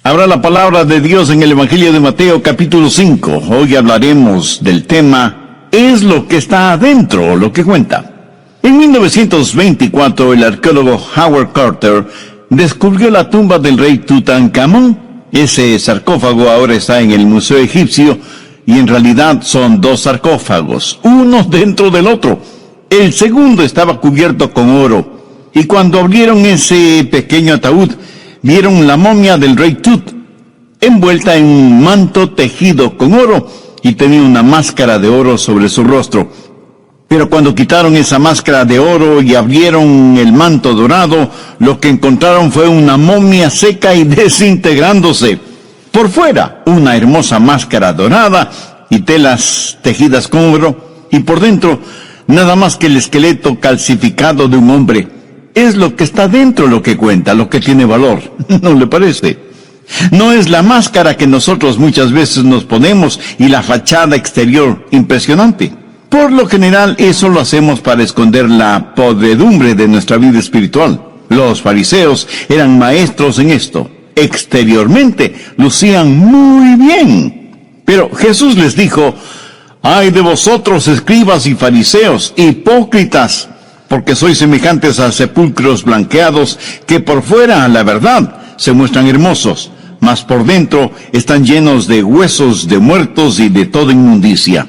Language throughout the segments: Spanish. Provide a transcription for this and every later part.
Ahora la palabra de Dios en el Evangelio de Mateo capítulo 5. Hoy hablaremos del tema, ¿es lo que está adentro lo que cuenta? En 1924 el arqueólogo Howard Carter descubrió la tumba del rey Tutankamón. Ese sarcófago ahora está en el Museo Egipcio y en realidad son dos sarcófagos, uno dentro del otro. El segundo estaba cubierto con oro y cuando abrieron ese pequeño ataúd, vieron la momia del rey Tut, envuelta en un manto tejido con oro, y tenía una máscara de oro sobre su rostro. Pero cuando quitaron esa máscara de oro y abrieron el manto dorado, lo que encontraron fue una momia seca y desintegrándose. Por fuera, una hermosa máscara dorada y telas tejidas con oro, y por dentro, nada más que el esqueleto calcificado de un hombre. Es lo que está dentro lo que cuenta, lo que tiene valor, ¿no le parece? No es la máscara que nosotros muchas veces nos ponemos y la fachada exterior impresionante. Por lo general, eso lo hacemos para esconder la podredumbre de nuestra vida espiritual. Los fariseos eran maestros en esto. Exteriormente, lucían muy bien. Pero Jesús les dijo, ¡ay de vosotros, escribas y fariseos, hipócritas! Porque sois semejantes a sepulcros blanqueados, que por fuera, la verdad, se muestran hermosos, mas por dentro están llenos de huesos de muertos y de toda inmundicia.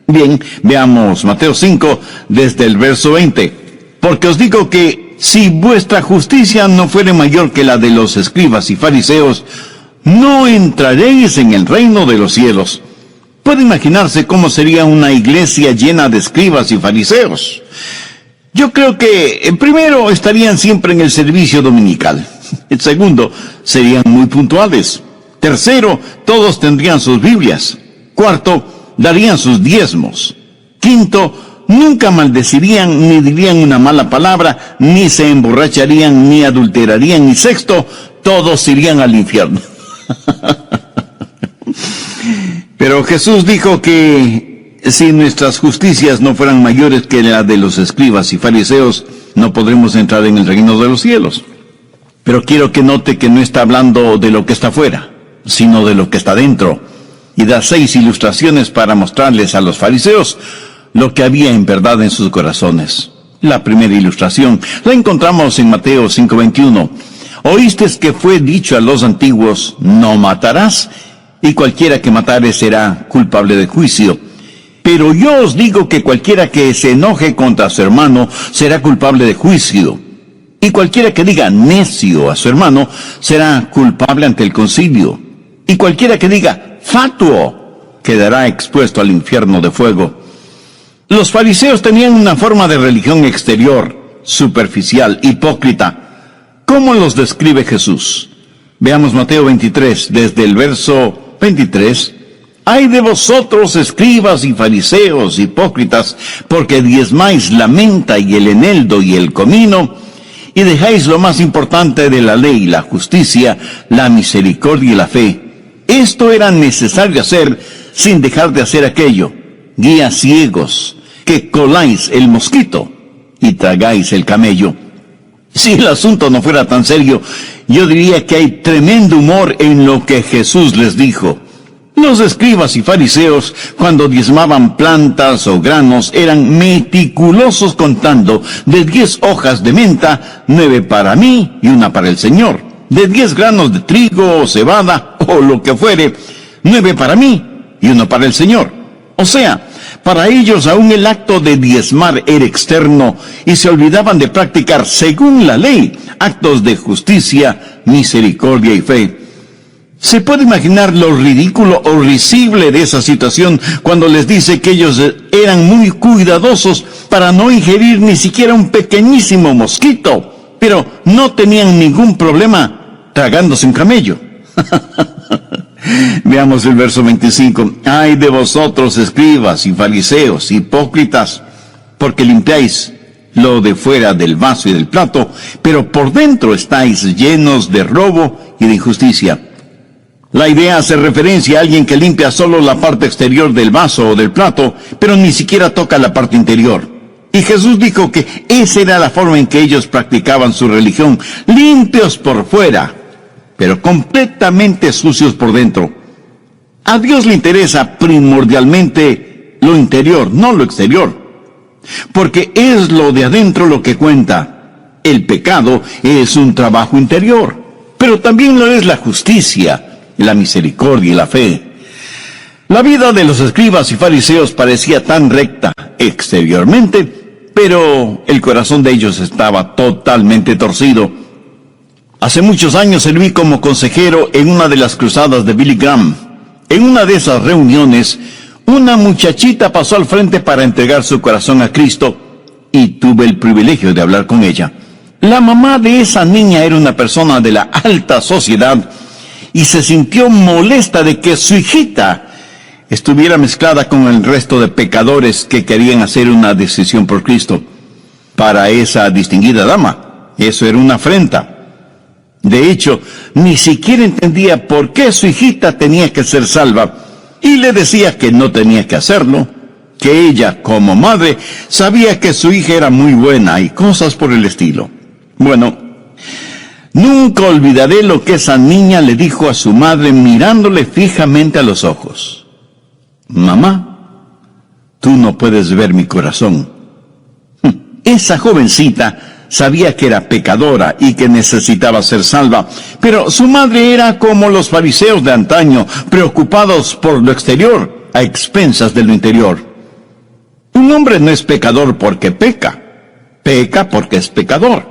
Bien, veamos Mateo 5, desde el verso 20. Porque os digo que, si vuestra justicia no fuere mayor que la de los escribas y fariseos, no entraréis en el reino de los cielos. Puede imaginarse cómo sería una iglesia llena de escribas y fariseos. Yo creo que, primero, estarían siempre en el servicio dominical. El segundo, serían muy puntuales. Tercero, todos tendrían sus Biblias. Cuarto, darían sus diezmos. Quinto, nunca maldecirían ni dirían una mala palabra, ni se emborracharían, ni adulterarían. Y sexto, todos irían al infierno. Pero Jesús dijo que si nuestras justicias no fueran mayores que la de los escribas y fariseos, no podremos entrar en el reino de los cielos. Pero quiero que note que no está hablando de lo que está afuera, sino de lo que está dentro. Y da 6 ilustraciones para mostrarles a los fariseos lo que había en verdad en sus corazones. La primera ilustración la encontramos en Mateo 5:21. Oísteis que fue dicho a los antiguos, no matarás, y cualquiera que matare será culpable de juicio. Pero yo os digo que cualquiera que se enoje contra su hermano será culpable de juicio. Y cualquiera que diga necio a su hermano será culpable ante el concilio. Y cualquiera que diga fatuo quedará expuesto al infierno de fuego. Los fariseos tenían una forma de religión exterior, superficial, hipócrita. ¿Cómo los describe Jesús? Veamos Mateo 23, desde el verso 23. ¡Ay de vosotros, escribas y fariseos, hipócritas, porque diezmáis la menta y el eneldo y el comino, y dejáis lo más importante de la ley, la justicia, la misericordia y la fe! Esto era necesario hacer sin dejar de hacer aquello. Guías ciegos, que coláis el mosquito y tragáis el camello. Si el asunto no fuera tan serio, yo diría que hay tremendo humor en lo que Jesús les dijo. Los escribas y fariseos, cuando diezmaban plantas o granos, eran meticulosos contando: de 10 hojas de menta, 9 para mí y 1 para el Señor. De 10 granos de trigo o cebada, o lo que fuere, 9 para mí y 1 para el Señor. O sea, para ellos aún el acto de diezmar era externo, y se olvidaban de practicar, según la ley, actos de justicia, misericordia y fe. ¿Se puede imaginar lo ridículo o risible de esa situación cuando les dice que ellos eran muy cuidadosos para no ingerir ni siquiera un pequeñísimo mosquito, pero no tenían ningún problema tragándose un camello? Veamos el verso 25. ¡Ay de vosotros, escribas y fariseos, hipócritas! Porque limpiáis lo de fuera del vaso y del plato, pero por dentro estáis llenos de robo y de injusticia. La idea hace referencia a alguien que limpia solo la parte exterior del vaso o del plato, pero ni siquiera toca la parte interior. Y Jesús dijo que esa era la forma en que ellos practicaban su religión, limpios por fuera, pero completamente sucios por dentro. A Dios le interesa primordialmente lo interior, no lo exterior, porque es lo de adentro lo que cuenta. El pecado es un trabajo interior, pero también lo es la justicia, la misericordia y la fe. La vida de los escribas y fariseos parecía tan recta exteriormente, pero el corazón de ellos estaba totalmente torcido. Hace muchos años serví como consejero en una de las cruzadas de Billy Graham. En una de esas reuniones, una muchachita pasó al frente para entregar su corazón a Cristo y tuve el privilegio de hablar con ella. La mamá de esa niña era una persona de la alta sociedad y se sintió molesta de que su hijita estuviera mezclada con el resto de pecadores que querían hacer una decisión por Cristo. Para esa distinguida dama, eso era una afrenta. De hecho, ni siquiera entendía por qué su hijita tenía que ser salva, y le decía que no tenía que hacerlo, que ella, como madre, sabía que su hija era muy buena y cosas por el estilo. Bueno, nunca olvidaré lo que esa niña le dijo a su madre mirándole fijamente a los ojos. Mamá, tú no puedes ver mi corazón. Esa jovencita sabía que era pecadora y que necesitaba ser salva, pero su madre era como los fariseos de antaño, preocupados por lo exterior, a expensas de lo interior. Un hombre no es pecador porque peca, peca porque es pecador.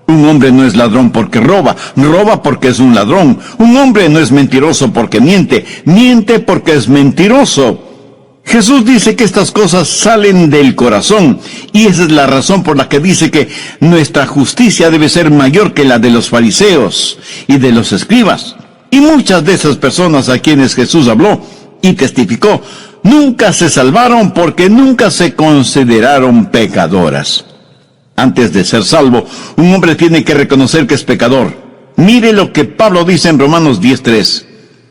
Un hombre no es ladrón porque roba, roba porque es un ladrón. Un hombre no es mentiroso porque miente, miente porque es mentiroso. Jesús dice que estas cosas salen del corazón, y esa es la razón por la que dice que nuestra justicia debe ser mayor que la de los fariseos y de los escribas. Y muchas de esas personas a quienes Jesús habló y testificó, nunca se salvaron porque nunca se consideraron pecadoras. Antes de ser salvo, un hombre tiene que reconocer que es pecador. Mire lo que Pablo dice en Romanos 10:3.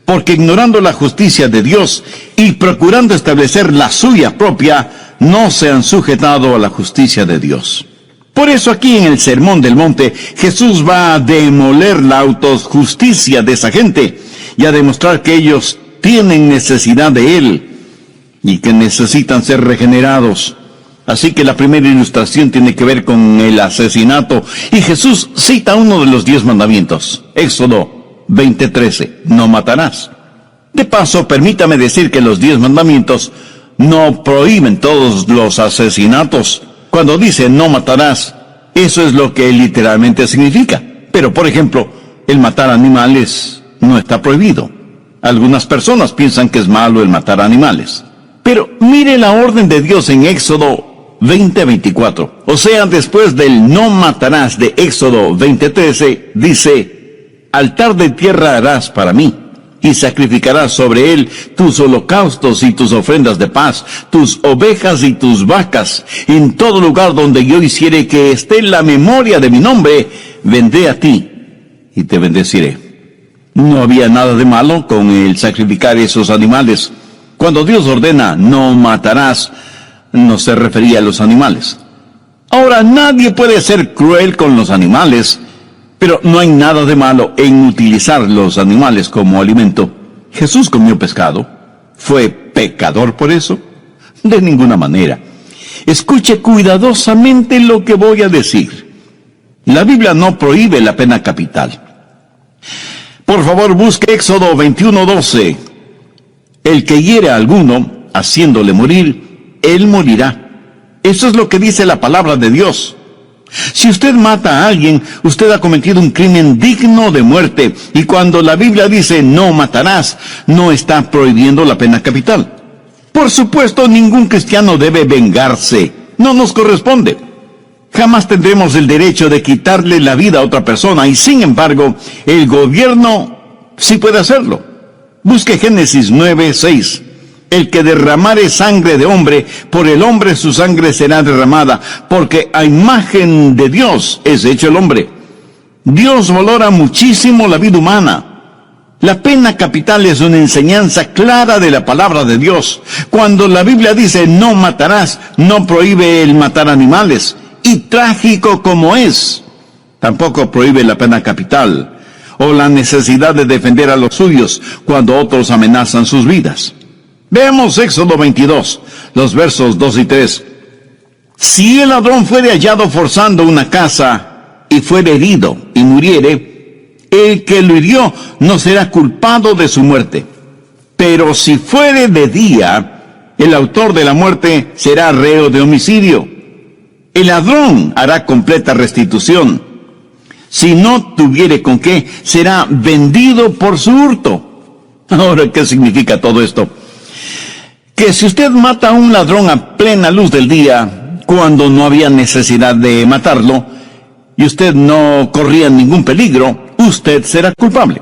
Porque ignorando la justicia de Dios y procurando establecer la suya propia, no se han sujetado a la justicia de Dios. Por eso aquí en el Sermón del Monte, Jesús va a demoler la autojusticia de esa gente y a demostrar que ellos tienen necesidad de Él y que necesitan ser regenerados. Así que la primera ilustración tiene que ver con el asesinato, y Jesús cita uno de los 10 mandamientos, Éxodo 20:13, no matarás. De paso, permítame decir que los 10 mandamientos no prohíben todos los asesinatos. Cuando dice no matarás, eso es lo que literalmente significa. Pero, por ejemplo, el matar animales no está prohibido. Algunas personas piensan que es malo el matar animales. Pero mire la orden de Dios en Éxodo 20:24. O sea, después del no matarás de Éxodo 20:13, dice: altar de tierra harás para mí, y sacrificarás sobre él tus holocaustos y tus ofrendas de paz, tus ovejas y tus vacas. En todo lugar donde yo hiciere que esté la memoria de mi nombre, vendré a ti y te bendeciré. No había nada de malo con el sacrificar esos animales. Cuando Dios ordena no matarás, no se refería a los animales. Ahora, nadie puede ser cruel con los animales, pero no hay nada de malo en utilizar los animales como alimento. ¿Jesús comió pescado? ¿Fue pecador por eso? De ninguna manera. Escuche cuidadosamente lo que voy a decir. La Biblia no prohíbe la pena capital. Por favor, busque Éxodo 21:12. El que hiere a alguno, haciéndole morir, él morirá. Eso es lo que dice la palabra de Dios. Si usted mata a alguien, usted ha cometido un crimen digno de muerte, y cuando la Biblia dice no matarás, no está prohibiendo la pena capital. Por supuesto, ningún cristiano debe vengarse, no nos corresponde. Jamás tendremos el derecho de quitarle la vida a otra persona, y sin embargo, el gobierno sí puede hacerlo. Busque Génesis 9:6. El que derramare sangre de hombre, por el hombre su sangre será derramada, porque a imagen de Dios es hecho el hombre. Dios valora muchísimo la vida humana. La pena capital es una enseñanza clara de la palabra de Dios. Cuando la Biblia dice no matarás, no prohíbe el matar animales. Y trágico como es, tampoco prohíbe la pena capital. o la necesidad de defender a los suyos cuando otros amenazan sus vidas. Veamos Éxodo 22, los versos 2 y 3. Si el ladrón fuere hallado forzando una casa y fuere herido y muriere, el que lo hirió no será culpado de su muerte. Pero si fuere de día, el autor de la muerte será reo de homicidio. El ladrón hará completa restitución. Si no tuviere con qué, será vendido por su hurto. Ahora, ¿qué significa todo esto? Que si usted mata a un ladrón a plena luz del día, cuando no había necesidad de matarlo, y usted no corría ningún peligro, usted será culpable.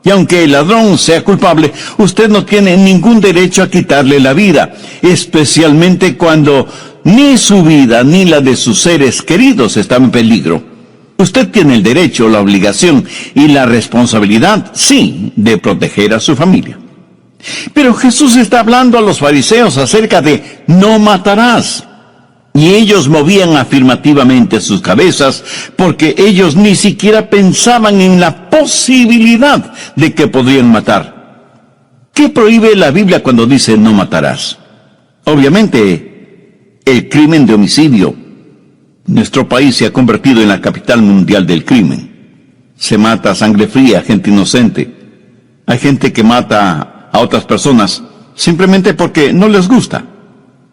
Y aunque el ladrón sea culpable, usted no tiene ningún derecho a quitarle la vida, especialmente cuando ni su vida ni la de sus seres queridos están en peligro. Usted tiene el derecho, la obligación y la responsabilidad, sí, de proteger a su familia. Pero Jesús está hablando a los fariseos acerca de no matarás. Y ellos movían afirmativamente sus cabezas porque ellos ni siquiera pensaban en la posibilidad de que podrían matar. ¿Qué prohíbe la Biblia cuando dice no matarás? Obviamente, el crimen de homicidio. Nuestro país se ha convertido en la capital mundial del crimen. Se mata a sangre fría, gente inocente. Hay gente que mata a otras personas simplemente porque no les gusta.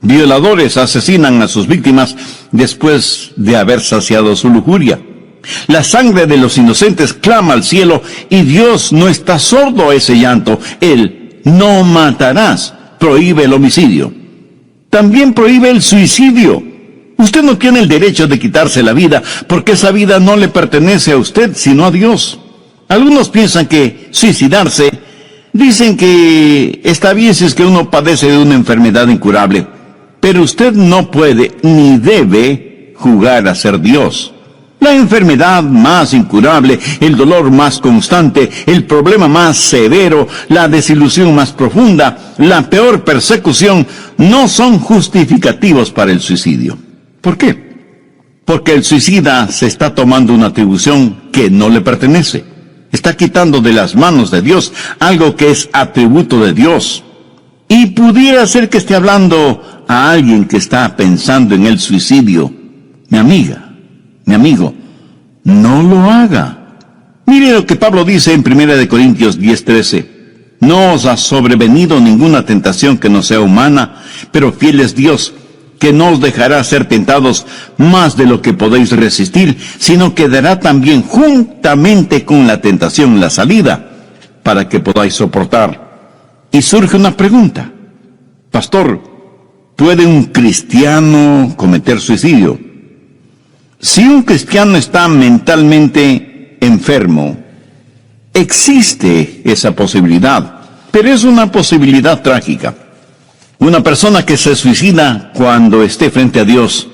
Violadores asesinan a sus víctimas después de haber saciado su lujuria. La sangre de los inocentes clama al cielo y Dios no está sordo a ese llanto. Él no matarás prohíbe el homicidio. También prohíbe el suicidio. Usted no tiene el derecho de quitarse la vida porque esa vida no le pertenece a usted sino a Dios. Algunos piensan que suicidarse, dicen que está bien si es que uno padece de una enfermedad incurable. Pero usted no puede ni debe jugar a ser Dios. La enfermedad más incurable, el dolor más constante, el problema más severo, la desilusión más profunda, la peor persecución, no son justificativos para el suicidio. ¿Por qué? Porque el suicida se está tomando una atribución que no le pertenece. Está quitando de las manos de Dios algo que es atributo de Dios. Y pudiera ser que esté hablando a alguien que está pensando en el suicidio. Mi amiga, mi amigo, no lo haga. Mire lo que Pablo dice en 1 Corintios 10:13. No os ha sobrevenido ninguna tentación que no sea humana, pero fiel es Dios, que no os dejará ser tentados más de lo que podéis resistir, sino que dará también juntamente con la tentación la salida, para que podáis soportar. Y surge una pregunta. Pastor, ¿puede un cristiano cometer suicidio? Si un cristiano está mentalmente enfermo, existe esa posibilidad, pero es una posibilidad trágica. Una persona que se suicida cuando esté frente a Dios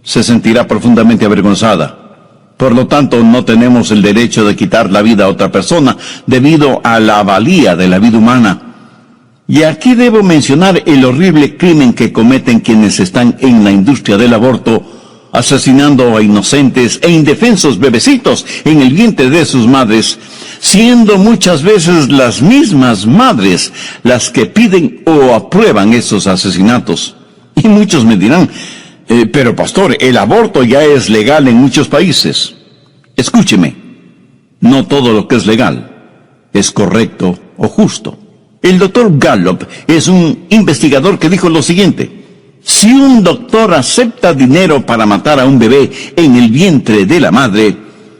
se sentirá profundamente avergonzada. Por lo tanto, no tenemos el derecho de quitar la vida a otra persona debido a la valía de la vida humana. Y aquí debo mencionar el horrible crimen que cometen quienes están en la industria del aborto, asesinando a inocentes e indefensos bebecitos en el vientre de sus madres, siendo muchas veces las mismas madres las que piden o aprueban esos asesinatos. Y muchos me dirán, pero pastor, el aborto ya es legal en muchos países. Escúcheme, no todo lo que es legal es correcto o justo. El doctor Gallup es un investigador que dijo lo siguiente: si un doctor acepta dinero para matar a un bebé en el vientre de la madre,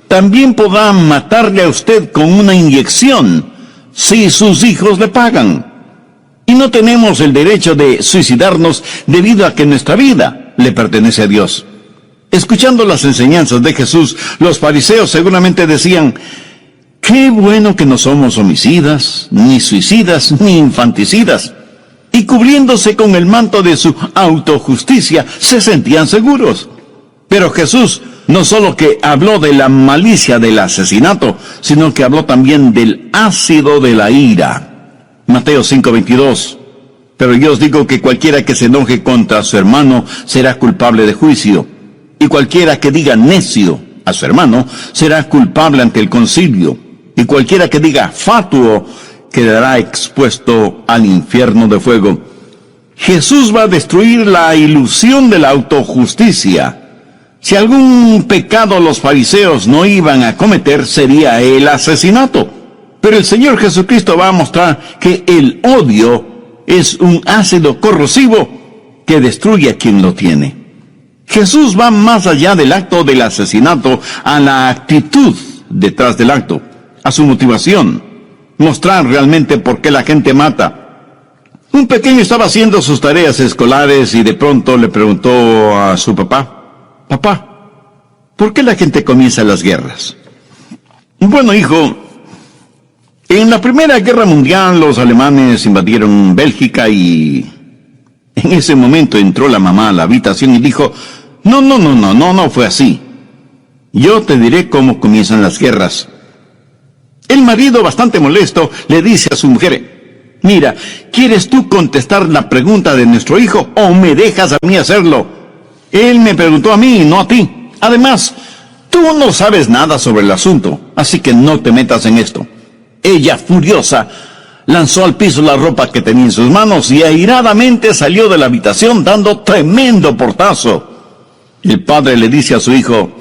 también podrá matarle a usted con una inyección si sus hijos le pagan. Y no tenemos el derecho de suicidarnos debido a que nuestra vida le pertenece a Dios. Escuchando las enseñanzas de Jesús, los fariseos seguramente decían: qué bueno que no somos homicidas, ni suicidas, ni infanticidas. Y cubriéndose con el manto de su autojusticia, se sentían seguros. Pero Jesús no solo que habló de la malicia del asesinato, sino que habló también del ácido de la ira. Mateo 5:22. Pero yo os digo que cualquiera que se enoje contra su hermano será culpable de juicio. Y cualquiera que diga necio a su hermano será culpable ante el concilio. y cualquiera que diga fatuo quedará expuesto al infierno de fuego. Jesús va a destruir la ilusión de la autojusticia. Si algún pecado los fariseos no iban a cometer, sería el asesinato. Pero el Señor Jesucristo va a mostrar que el odio es un ácido corrosivo que destruye a quien lo tiene. Jesús va más allá del acto del asesinato a la actitud detrás del acto, a su motivación, mostrar realmente por qué la gente mata. Un pequeño estaba haciendo sus tareas escolares y de pronto le preguntó a su papá: «Papá, ¿por qué la gente comienza las guerras?» «Bueno, hijo, en la Primera Guerra Mundial los alemanes invadieron Bélgica y en ese momento entró la mamá a la habitación y dijo: No fue así. Yo te diré cómo comienzan las guerras». El marido, bastante molesto, le dice a su mujer: «Mira, ¿quieres tú contestar la pregunta de nuestro hijo o me dejas a mí hacerlo? Él me preguntó a mí y no a ti. Además, tú no sabes nada sobre el asunto, así que no te metas en esto». Ella, furiosa, lanzó al piso la ropa que tenía en sus manos y airadamente salió de la habitación dando tremendo portazo. El padre le dice a su hijo: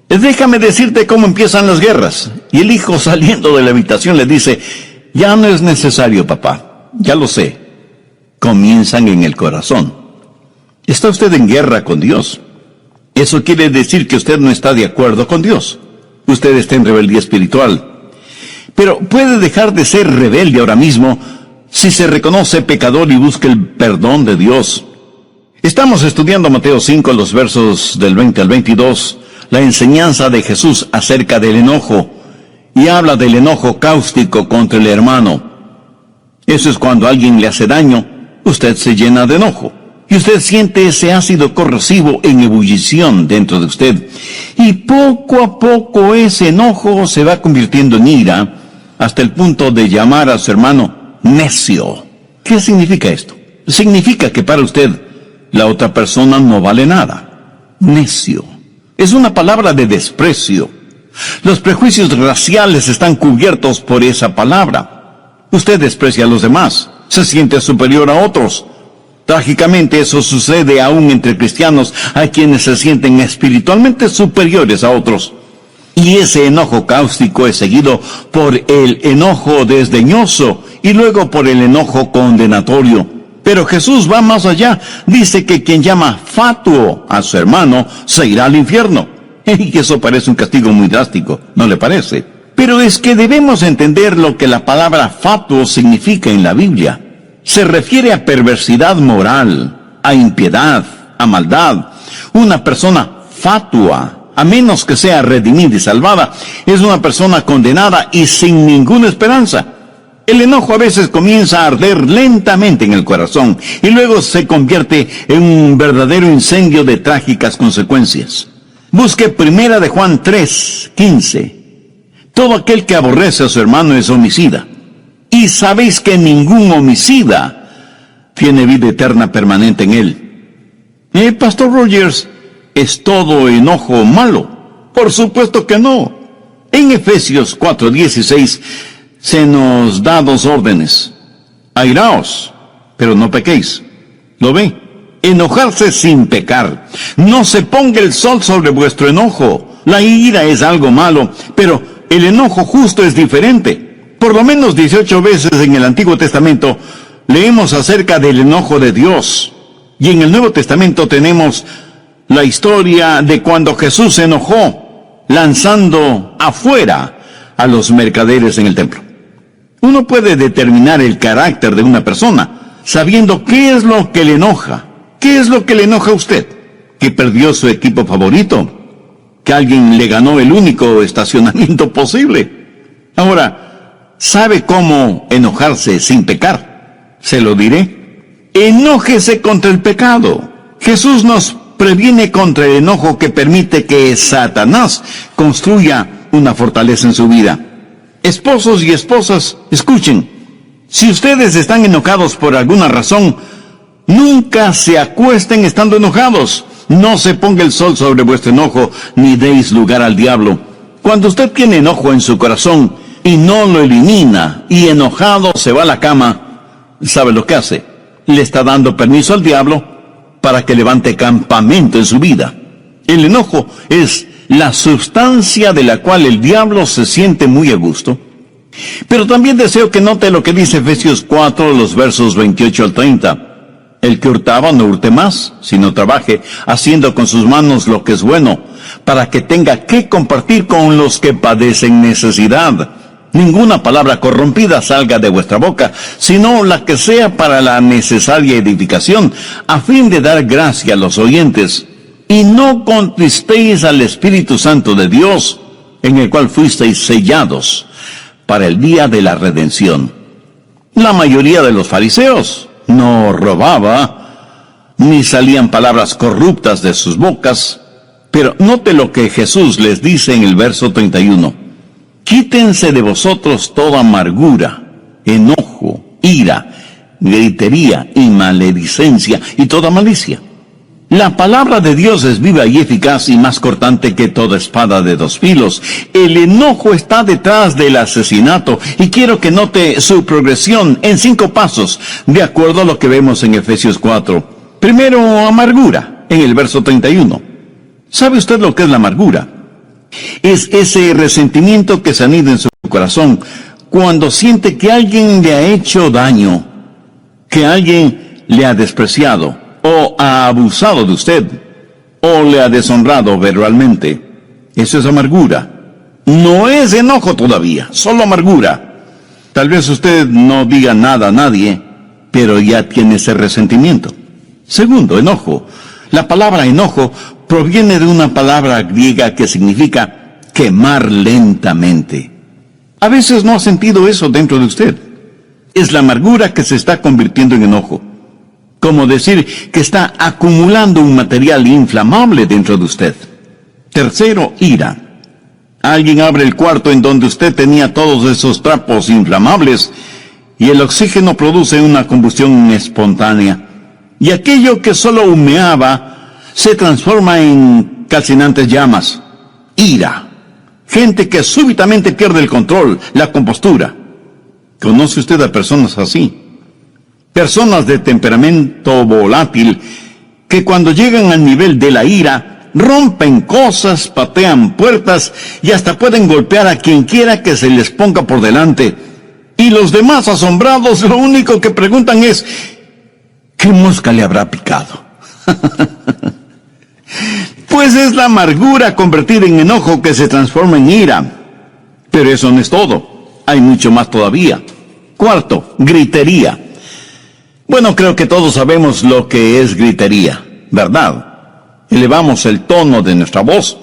«Déjame decirte cómo empiezan las guerras». Y el hijo, saliendo de la habitación, le dice: «Ya no es necesario, papá, ya lo sé. Comienzan en el corazón». ¿Está usted en guerra con Dios? Eso quiere decir que usted no está de acuerdo con Dios. Usted está en rebeldía espiritual. Pero puede dejar de ser rebelde ahora mismo si se reconoce pecador y busca el perdón de Dios. Estamos estudiando Mateo 5, los versos del 20 al 22, la enseñanza de Jesús acerca del enojo, y habla del enojo cáustico contra el hermano. Eso es cuando alguien le hace daño, usted se llena de enojo, y usted siente ese ácido corrosivo en ebullición dentro de usted, y poco a poco ese enojo se va convirtiendo en ira, hasta el punto de llamar a su hermano necio. ¿Qué significa esto? Significa que para usted la otra persona no vale nada. Necio. Es una palabra de desprecio. Los prejuicios raciales están cubiertos por esa palabra. Usted desprecia a los demás, se siente superior a otros. Trágicamente eso sucede aún entre cristianos, a quienes se sienten espiritualmente superiores a otros. Y ese enojo cáustico es seguido por el enojo desdeñoso y luego por el enojo condenatorio. Pero Jesús va más allá. Dice que quien llama fatuo a su hermano se irá al infierno. Y que eso parece un castigo muy drástico, ¿no le parece? Pero es que debemos entender lo que la palabra fatuo significa en la Biblia. Se refiere a perversidad moral, a impiedad, a maldad. Una persona fatua, a menos que sea redimida y salvada, es una persona condenada y sin ninguna esperanza. El enojo a veces comienza a arder lentamente en el corazón y luego se convierte en un verdadero incendio de trágicas consecuencias. Busque 1 de Juan 3:15. Todo aquel que aborrece a su hermano es homicida. Y sabéis que ningún homicida tiene vida eterna permanente en él. Pastor Rogers, ¿es todo enojo malo? Por supuesto que no. En Efesios 4:16 se nos da 2 órdenes. Airaos, pero no pequéis. ¿Lo ve? Enojarse sin pecar. No se ponga el sol sobre vuestro enojo. La ira es algo malo, pero el enojo justo es diferente. Por lo menos 18 veces en el Antiguo Testamento leemos acerca del enojo de Dios. Y en el Nuevo Testamento tenemos la historia de cuando Jesús se enojó, lanzando afuera a los mercaderes en el templo. Uno puede determinar el carácter de una persona sabiendo qué es lo que le enoja. ¿Qué es lo que le enoja a usted? ¿Que perdió su equipo favorito? ¿Que alguien le ganó el único estacionamiento posible? Ahora, ¿sabe cómo enojarse sin pecar? Se lo diré. Enójese contra el pecado. Jesús nos previene contra el enojo que permite que Satanás construya una fortaleza en su vida. Esposos y esposas, escuchen. Si ustedes están enojados por alguna razón, nunca se acuesten estando enojados. No se ponga el sol sobre vuestro enojo, ni deis lugar al diablo. Cuando usted tiene enojo en su corazón, y no lo elimina, y enojado se va a la cama, ¿sabe lo que hace? Le está dando permiso al diablo para que levante campamento en su vida. El enojo es la sustancia de la cual el diablo se siente muy a gusto. Pero también deseo que note lo que dice Efesios 4, los versos 28 al 30. El que hurtaba no hurte más, sino trabaje, haciendo con sus manos lo que es bueno, para que tenga que compartir con los que padecen necesidad. Ninguna palabra corrompida salga de vuestra boca, sino la que sea para la necesaria edificación, a fin de dar gracia a los oyentes. Y no contristéis al Espíritu Santo de Dios, en el cual fuisteis sellados para el día de la redención. La mayoría de los fariseos no robaba, ni salían palabras corruptas de sus bocas, pero note lo que Jesús les dice en el verso 31. Quítense de vosotros toda amargura, enojo, ira, gritería y maledicencia y toda malicia. La palabra de Dios es viva y eficaz y más cortante que toda espada de dos filos. El enojo está detrás del asesinato y quiero que note su progresión en 5 pasos, de acuerdo a lo que vemos en Efesios 4. Primero, amargura, en el verso 31. ¿Sabe usted lo que es la amargura? Es ese resentimiento que se anida en su corazón cuando siente que alguien le ha hecho daño, que alguien le ha despreciado, o ha abusado de usted, o le ha deshonrado verbalmente. Eso es amargura. No es enojo todavía, solo amargura. Tal vez usted no diga nada a nadie, pero ya tiene ese resentimiento. Segundo, enojo. La palabra enojo proviene de una palabra griega que significa quemar lentamente. A veces no ha sentido eso dentro de usted. Es la amargura que se está convirtiendo en enojo. Como decir que está acumulando un material inflamable dentro de usted. Tercero, ira. Alguien abre el cuarto en donde usted tenía todos esos trapos inflamables y el oxígeno produce una combustión espontánea. Y aquello que solo humeaba se transforma en calcinantes llamas. Ira. Gente que súbitamente pierde el control, la compostura. ¿Conoce usted a personas así? Personas de temperamento volátil que cuando llegan al nivel de la ira, rompen cosas, patean puertas y hasta pueden golpear a quien quiera que se les ponga por delante. Y los demás asombrados lo único que preguntan es, ¿qué mosca le habrá picado? Pues es la amargura convertida en enojo que se transforma en ira. Pero eso no es todo, hay mucho más todavía. Cuarto, gritería. Bueno, creo que todos sabemos lo que es gritería, ¿verdad? Elevamos el tono de nuestra voz.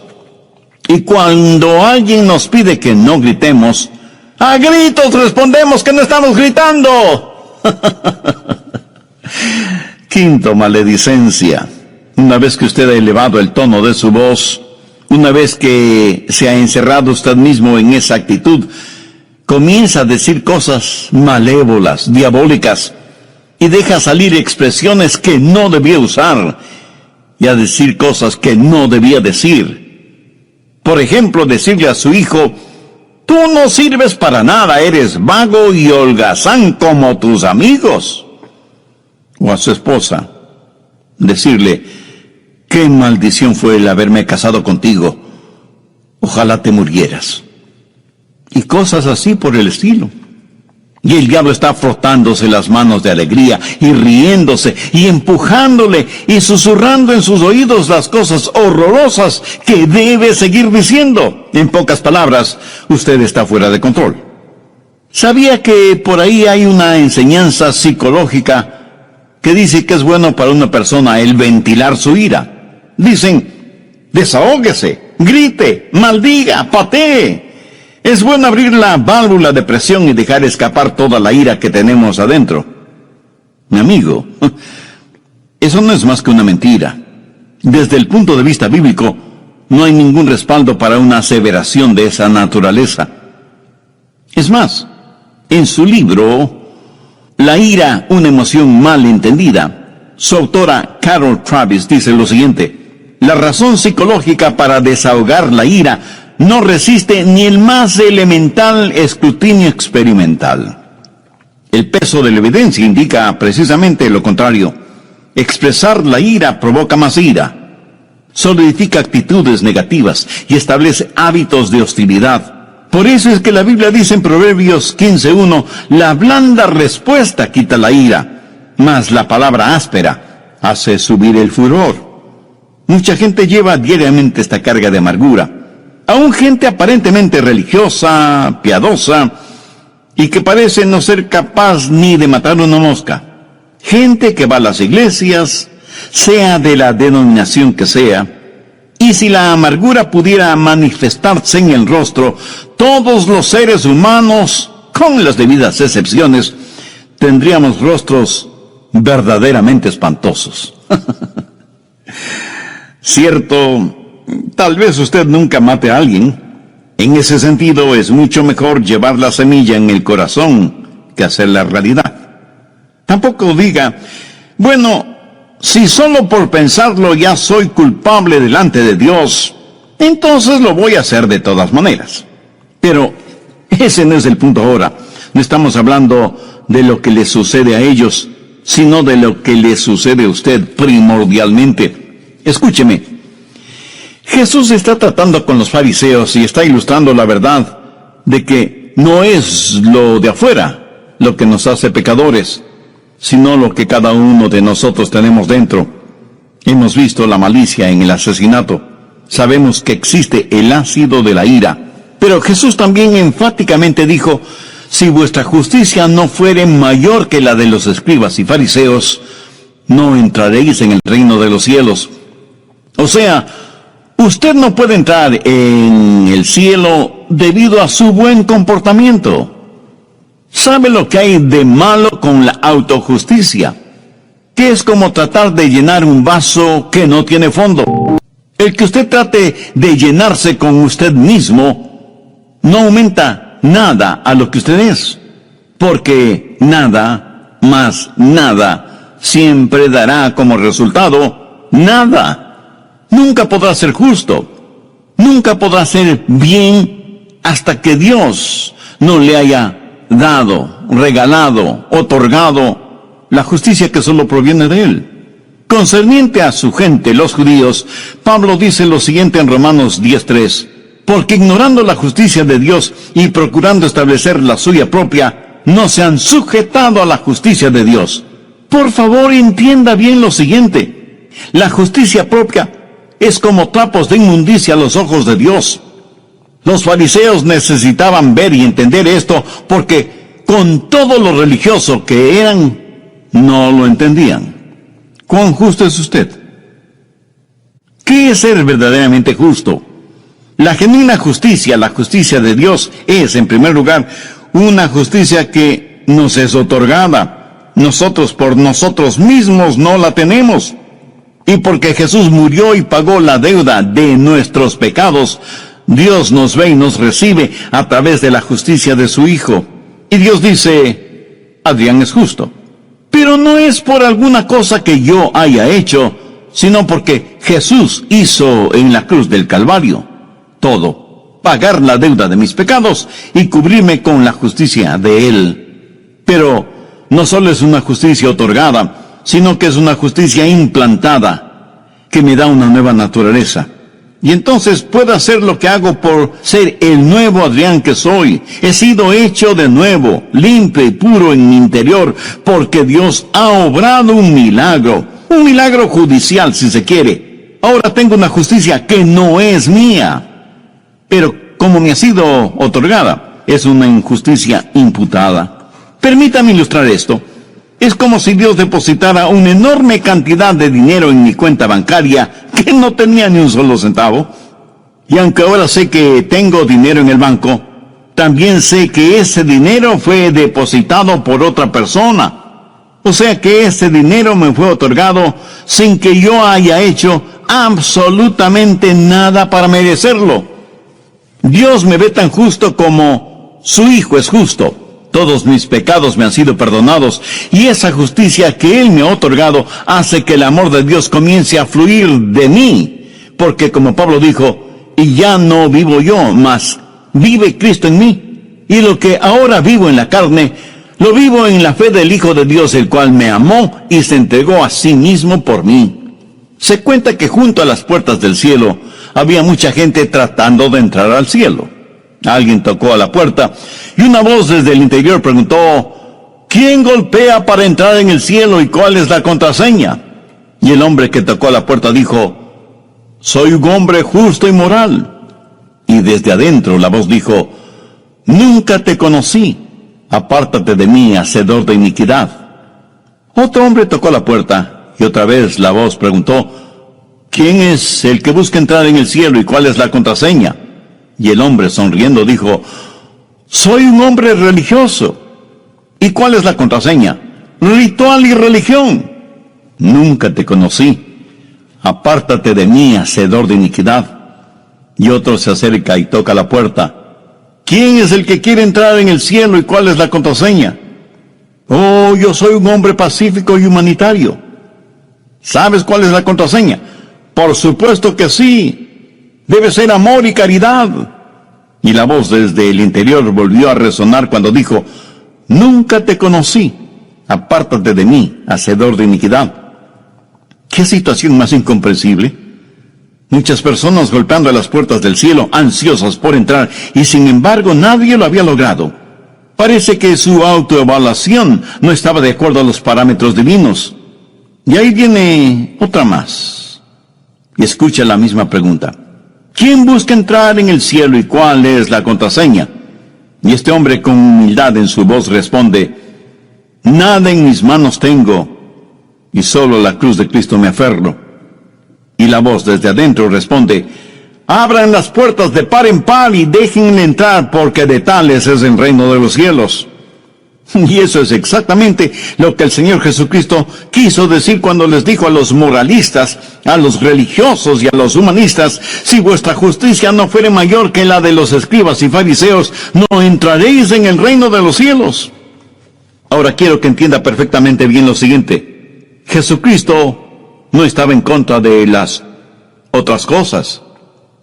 Y cuando alguien nos pide que no gritemos, a gritos respondemos que no estamos gritando. Quinto, maledicencia. Una vez que usted ha elevado el tono de su voz, una vez que se ha encerrado usted mismo en esa actitud, comienza a decir cosas malévolas, diabólicas, y deja salir expresiones que no debía usar, y a decir cosas que no debía decir. Por ejemplo, decirle a su hijo, tú no sirves para nada, eres vago y holgazán como tus amigos. O a su esposa, decirle, qué maldición fue el haberme casado contigo, ojalá te murieras. Y cosas así por el estilo. Y el diablo está frotándose las manos de alegría y riéndose y empujándole y susurrando en sus oídos las cosas horrorosas que debe seguir diciendo. En pocas palabras, usted está fuera de control. ¿Sabía que por ahí hay una enseñanza psicológica que dice que es bueno para una persona el ventilar su ira? Dicen, desahóguese, grite, maldiga, patee. Es bueno abrir la válvula de presión y dejar escapar toda la ira que tenemos adentro. Mi amigo, eso no es más que una mentira. Desde el punto de vista bíblico, no hay ningún respaldo para una aseveración de esa naturaleza. Es más, en su libro, La ira, una emoción mal entendida, su autora Carol Travis dice lo siguiente: la razón psicológica para desahogar la ira no resiste ni el más elemental escrutinio experimental. El peso de la evidencia indica precisamente lo contrario. Expresar la ira provoca más ira, solidifica actitudes negativas y establece hábitos de hostilidad. Por eso es que la Biblia dice en Proverbios 15:1, la blanda respuesta quita la ira, mas la palabra áspera hace subir el furor. Mucha gente lleva diariamente esta carga de amargura, aún gente aparentemente religiosa, piadosa, y que parece no ser capaz ni de matar una mosca. Gente que va a las iglesias, sea de la denominación que sea, y si la amargura pudiera manifestarse en el rostro, todos los seres humanos, con las debidas excepciones, tendríamos rostros verdaderamente espantosos. Cierto, tal vez usted nunca mate a alguien. En ese sentido, es mucho mejor llevar la semilla en el corazón que hacerla realidad. Tampoco diga, bueno, si solo por pensarlo ya soy culpable delante de Dios, entonces lo voy a hacer de todas maneras. Pero ese no es el punto ahora. No estamos hablando de lo que le sucede a ellos, sino de lo que le sucede a usted primordialmente. Escúcheme. Jesús está tratando con los fariseos y está ilustrando la verdad de que no es lo de afuera lo que nos hace pecadores, sino lo que cada uno de nosotros tenemos dentro. Hemos visto la malicia en el asesinato. Sabemos que existe el ácido de la ira. Pero Jesús también enfáticamente dijo, si vuestra justicia no fuere mayor que la de los escribas y fariseos, no entraréis en el reino de los cielos. O sea, usted no puede entrar en el cielo debido a su buen comportamiento. ¿Sabe lo que hay de malo con la autojusticia? Que es como tratar de llenar un vaso que no tiene fondo. El que usted trate de llenarse con usted mismo no aumenta nada a lo que usted es, porque nada más nada siempre dará como resultado nada. Nunca podrá ser justo, nunca podrá ser bien hasta que Dios no le haya dado, regalado, otorgado la justicia que solo proviene de Él. Concerniente a su gente, los judíos, Pablo dice lo siguiente en Romanos 10:3, porque ignorando la justicia de Dios y procurando establecer la suya propia, no se han sujetado a la justicia de Dios. Por favor, entienda bien lo siguiente, la justicia propia es como trapos de inmundicia a los ojos de Dios. Los fariseos necesitaban ver y entender esto porque con todo lo religioso que eran, no lo entendían. ¿Cuán justo es usted? ¿Qué es ser verdaderamente justo? La genuina justicia, la justicia de Dios, es, en primer lugar, una justicia que nos es otorgada. Nosotros por nosotros mismos no la tenemos. Y porque Jesús murió y pagó la deuda de nuestros pecados, Dios nos ve y nos recibe a través de la justicia de su Hijo. Y Dios dice, Adrián es justo. Pero no es por alguna cosa que yo haya hecho, sino porque Jesús hizo en la cruz del Calvario todo, pagar la deuda de mis pecados y cubrirme con la justicia de Él. Pero no solo es una justicia otorgada, sino que es una justicia implantada, que me da una nueva naturaleza. Y entonces puedo hacer lo que hago por ser el nuevo Adrián que soy. He sido hecho de nuevo, limpio y puro en mi interior, porque Dios ha obrado un milagro judicial si se quiere. Ahora tengo una justicia que no es mía, pero como me ha sido otorgada, es una injusticia imputada. Permítame ilustrar esto. Es como si Dios depositara una enorme cantidad de dinero en mi cuenta bancaria que no tenía ni un solo centavo. Y aunque ahora sé que tengo dinero en el banco, también sé que ese dinero fue depositado por otra persona. O sea que ese dinero me fue otorgado sin que yo haya hecho absolutamente nada para merecerlo. Dios me ve tan justo como su Hijo es justo. Todos mis pecados me han sido perdonados, y esa justicia que Él me ha otorgado hace que el amor de Dios comience a fluir de mí, porque como Pablo dijo, y ya no vivo yo, mas vive Cristo en mí. Y lo que ahora vivo en la carne, lo vivo en la fe del Hijo de Dios, el cual me amó y se entregó a sí mismo por mí. Se cuenta que junto a las puertas del cielo había mucha gente tratando de entrar al cielo. Alguien tocó a la puerta y una voz desde el interior preguntó: ¿quién golpea para entrar en el cielo y cuál es la contraseña? Y el hombre que tocó a la puerta dijo: soy un hombre justo y moral. Y desde adentro la voz dijo: nunca te conocí, apártate de mí, hacedor de iniquidad. Otro hombre tocó a la puerta y otra vez la voz preguntó: ¿quién es el que busca entrar en el cielo y cuál es la contraseña? Y el hombre, sonriendo, dijo: soy un hombre religioso. ¿Y cuál es la contraseña? Ritual y religión. Nunca te conocí, apártate de mí, hacedor de iniquidad. Y otro se acerca y toca la puerta: ¿quién es el que quiere entrar en el cielo y cuál es la contraseña? Oh, yo soy un hombre pacífico y humanitario. ¿Sabes cuál es la contraseña? Por supuesto que sí. Debe ser amor y caridad. Y la voz desde el interior volvió a resonar cuando dijo: nunca te conocí, apártate de mí, hacedor de iniquidad. ¿Qué situación más incomprensible? Muchas personas golpeando a las puertas del cielo, ansiosas por entrar, y sin embargo nadie lo había logrado. Parece que su autoevaluación no estaba de acuerdo a los parámetros divinos. Y ahí viene otra más. Y escucha la misma pregunta: ¿quién busca entrar en el cielo y cuál es la contraseña? Y este hombre con humildad en su voz responde: nada en mis manos tengo, y solo a la cruz de Cristo me aferro. Y la voz desde adentro responde: abran las puertas de par en par y déjenle entrar, porque de tales es el reino de los cielos. Y eso es exactamente lo que el Señor Jesucristo quiso decir cuando les dijo a los moralistas, a los religiosos y a los humanistas: si vuestra justicia no fuere mayor que la de los escribas y fariseos, no entraréis en el reino de los cielos. Ahora quiero que entienda perfectamente bien lo siguiente: Jesucristo no estaba en contra de las otras cosas,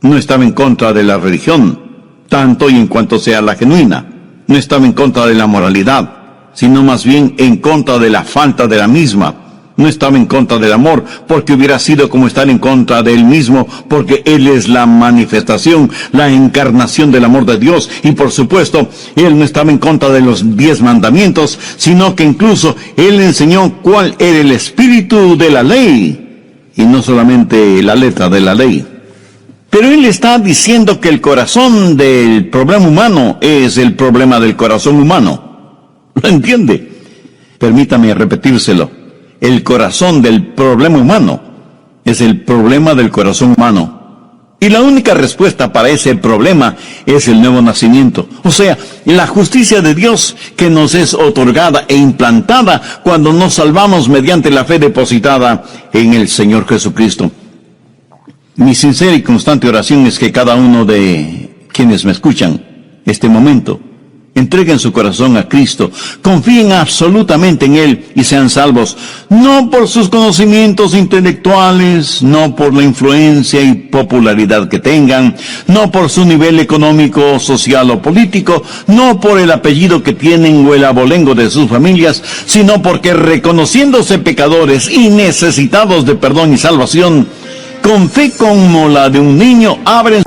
no estaba en contra de la religión, tanto y en cuanto sea la genuina, no estaba en contra de la moralidad, sino más bien en contra de la falta de la misma. No estaba en contra del amor, porque hubiera sido como estar en contra de él mismo, porque él es la manifestación, la encarnación del amor de Dios. Y por supuesto, él no estaba en contra de los 10 mandamientos, sino que incluso él enseñó cuál era el espíritu de la ley, y no solamente la letra de la ley. Pero él está diciendo que el corazón del problema humano es el problema del corazón humano. ¿Lo entiende? Permítame repetírselo. El corazón del problema humano es el problema del corazón humano. Y la única respuesta para ese problema es el nuevo nacimiento. O sea, la justicia de Dios que nos es otorgada e implantada cuando nos salvamos mediante la fe depositada en el Señor Jesucristo. Mi sincera y constante oración es que cada uno de quienes me escuchan este momento entreguen su corazón a Cristo, confíen absolutamente en Él y sean salvos, no por sus conocimientos intelectuales, no por la influencia y popularidad que tengan, no por su nivel económico, social o político, no por el apellido que tienen o el abolengo de sus familias, sino porque reconociéndose pecadores y necesitados de perdón y salvación, con fe como la de un niño, abren